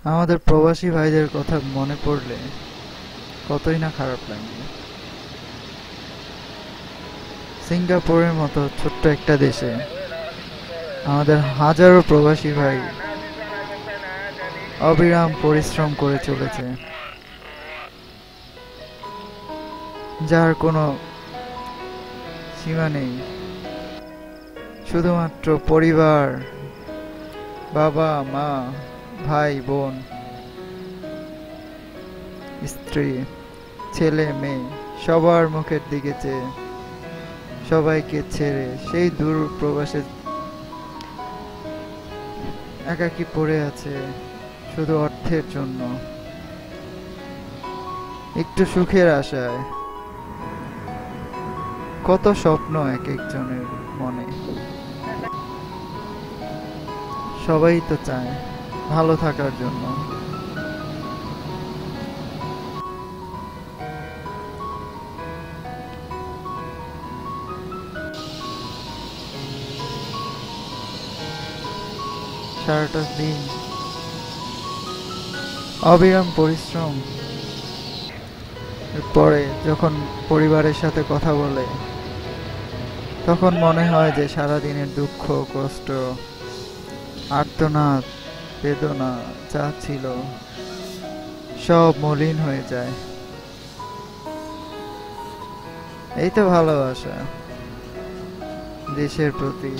আমাদের প্রবাসী ভাইদের কথা মনে পড়লে কতই না খারাপ লাগে। সিঙ্গাপুরের মতো ছোট্ট একটা দেশে আমাদের হাজারো প্রবাসী ভাই অবিরাম পরিশ্রম করে চলেছে, যার কোনো সীমা নেই। শুধুমাত্র পরিবার, বাবা মা, ভাই বোন, স্ত্রী, ছেলে মেয়ে সবার মুখের দিকে চেয়ে সবাইকে ছেড়ে সেই দূর প্রবাসে একাকী পড়ে আছে শুধু অর্থের জন্য, একটু সুখের আশায়। কত স্বপ্ন এক একজনের মনে। সবাই তো চায় ভালো থাকার জন্য। সারাটা দিন অবিরাম পরিশ্রম পরে যখন পরিবারের সাথে কথা বলে, তখন মনে হয় যে সারা দিনের দুঃখ, কষ্ট, আর্তনাদ, বেদনা যা ছিল সব মলিন হয়ে যায়। এই তো ভালোবাসা, দেশের প্রতি,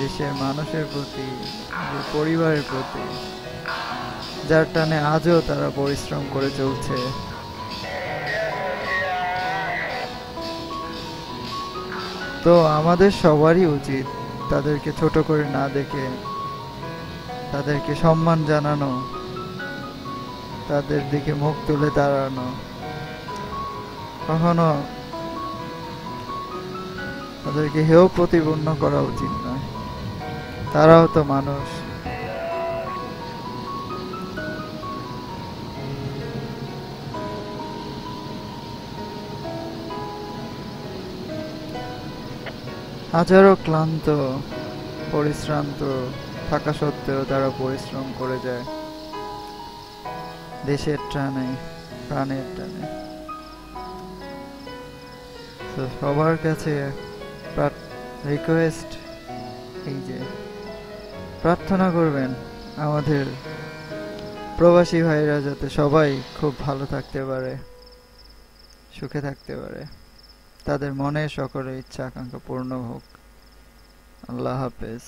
দেশের মানুষের প্রতি, পরিবারের প্রতি, যার টানে আজও তারা পরিশ্রম করে চলছে। তো আমাদের সবারই উচিত তাদেরকে ছোট করে না দেখে তাদেরকে সম্মান জানানো, তাদের দিকে মুখ তুলে দাঁড়ানো, কখনো তাদেরকে হেয় প্রতিপন্ন করা উচিত নয়। তারাও তো মানুষ। হাজারো ক্লান্ত, পরিশ্রান্ত থাকা সত্ত্বেও তারা পরিশ্রম করে যায় দেশের টানে, প্রাণের টানে। তো সবার কাছে রিকোয়েস্ট, এই যে প্রার্থনা করবেন আমাদের প্রবাসী ভাইরা যাতে সবাই খুব ভালো থাকতে পারে, সুখে থাকতে পারে, তাদের মনের সকলের ইচ্ছা আকাঙ্ক্ষা পূর্ণ হোক। আল্লাহ হাফেজ।